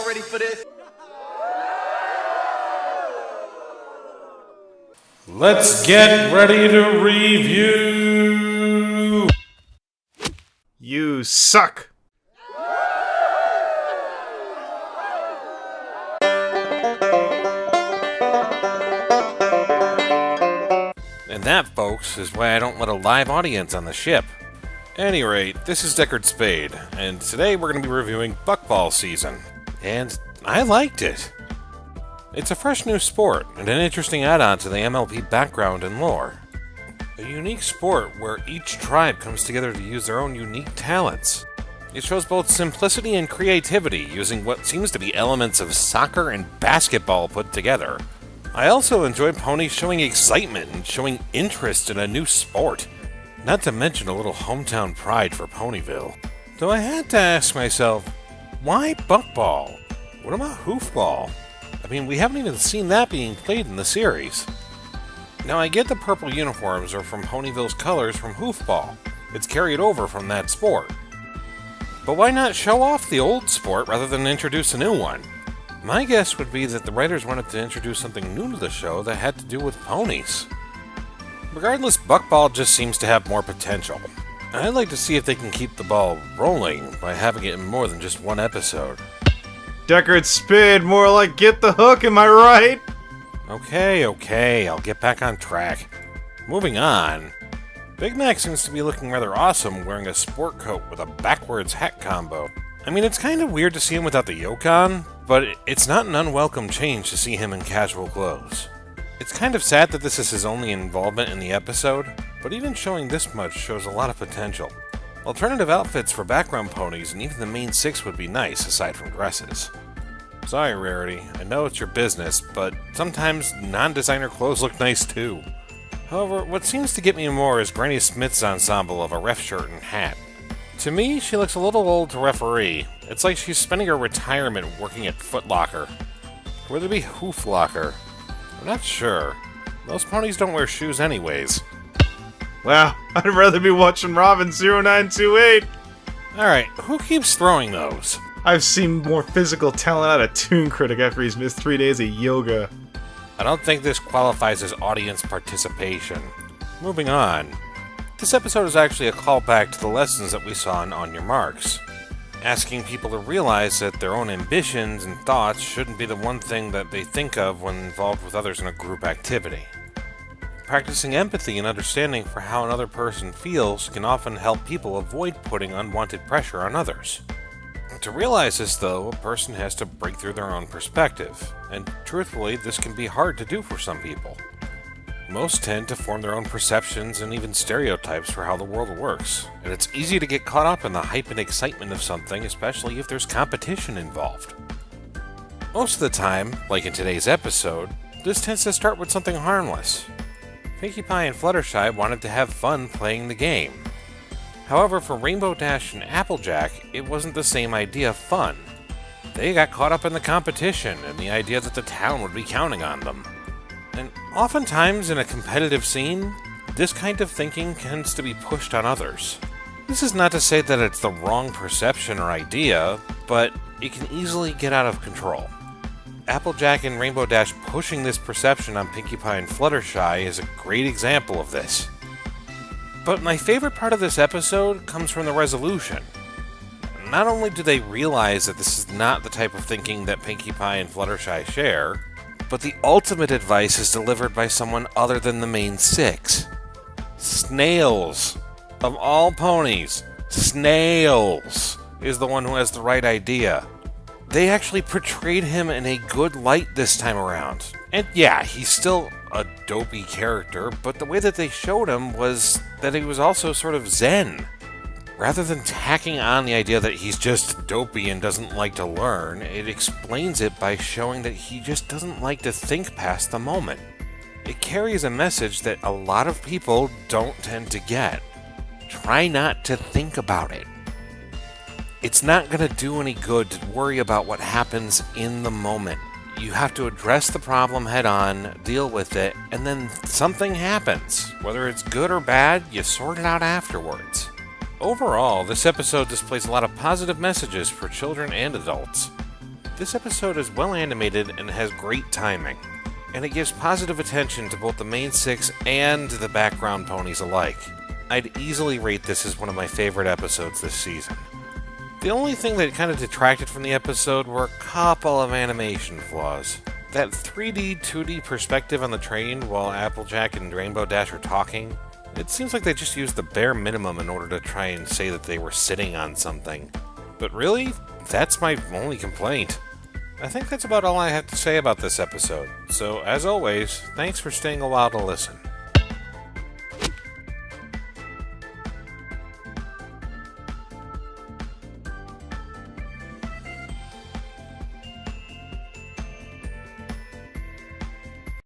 y'all ready for this? Let's get ready to review! You suck! And that, folks, is why I don't let a live audience on the ship. At any rate, this is Deckard Spade, and today we're going to be reviewing Buckball season. And I liked it. It's a fresh new sport, and an interesting add-on to the MLP background and lore. A unique sport where each tribe comes together to use their own unique talents. It shows both simplicity and creativity, using what seems to be elements of soccer and basketball put together. I also enjoy ponies showing excitement and showing interest in a new sport. Not to mention a little hometown pride for Ponyville. Though I had to ask myself, why Buckball? What about Hoofball? I mean, we haven't even seen that being played in the series. Now, I get the purple uniforms are from Ponyville's colors from Hoofball. It's carried over from that sport. But why not show off the old sport rather than introduce a new one? My guess would be that the writers wanted to introduce something new to the show that had to do with ponies. Regardless, Buckball just seems to have more potential. I'd like to see if they can keep the ball rolling by having it in more than just one episode. Deckard Spade, more like get the hook, am I right? Okay, I'll get back on track. Moving on. Big Mac seems to be looking rather awesome wearing a sport coat with a backwards hat combo. I mean, it's kind of weird to see him without the yoke on, but it's not an unwelcome change to see him in casual clothes. It's kind of sad that this is his only involvement in the episode, but even showing this much shows a lot of potential. Alternative outfits for background ponies and even the main six would be nice, aside from dresses. Sorry, Rarity, I know it's your business, but sometimes non-designer clothes look nice too. However, what seems to get me more is Granny Smith's ensemble of a ref shirt and hat. To me, she looks a little old to referee. It's like she's spending her retirement working at Foot Locker. Or would it be Hoof Locker? I'm not sure. Most ponies don't wear shoes anyways. Wow, I'd rather be watching Robin 0928. Alright, who keeps throwing those? I've seen more physical talent out of Toon Critic after he's missed 3 days of yoga. I don't think this qualifies as audience participation. Moving on. This episode is actually a callback to the lessons that we saw in On Your Marks, asking people to realize that their own ambitions and thoughts shouldn't be the one thing that they think of when involved with others in a group activity. Practicing empathy and understanding for how another person feels can often help people avoid putting unwanted pressure on others. To realize this, though, a person has to break through their own perspective, and truthfully, this can be hard to do for some people. Most tend to form their own perceptions and even stereotypes for how the world works, and it's easy to get caught up in the hype and excitement of something, especially if there's competition involved. Most of the time, like in today's episode, this tends to start with something harmless. Pinkie Pie and Fluttershy wanted to have fun playing the game. However, for Rainbow Dash and Applejack, it wasn't the same idea of fun. They got caught up in the competition and the idea that the town would be counting on them. And oftentimes in a competitive scene, this kind of thinking tends to be pushed on others. This is not to say that it's the wrong perception or idea, but it can easily get out of control. Applejack and Rainbow Dash pushing this perception on Pinkie Pie and Fluttershy is a great example of this. But my favorite part of this episode comes from the resolution. Not only do they realize that this is not the type of thinking that Pinkie Pie and Fluttershy share, but the ultimate advice is delivered by someone other than the main six. Snails. Of all ponies, Snails is the one who has the right idea. They actually portrayed him in a good light this time around. And yeah, he's still a dopey character, but the way that they showed him was that he was also sort of zen. Rather than tacking on the idea that he's just dopey and doesn't like to learn, it explains it by showing that he just doesn't like to think past the moment. It carries a message that a lot of people don't tend to get. Try not to think about it. It's not going to do any good to worry about what happens in the moment. You have to address the problem head on, deal with it, and then something happens. Whether it's good or bad, you sort it out afterwards. Overall, this episode displays a lot of positive messages for children and adults. This episode is well animated and has great timing, and it gives positive attention to both the main six and the background ponies alike. I'd easily rate this as one of my favorite episodes this season. The only thing that kind of detracted from the episode were a couple of animation flaws. That 3D, 2D perspective on the train while Applejack and Rainbow Dash are talking, it seems like they just used the bare minimum in order to try and say that they were sitting on something. But really, that's my only complaint. I think that's about all I have to say about this episode. So, as always, thanks for staying a while to listen.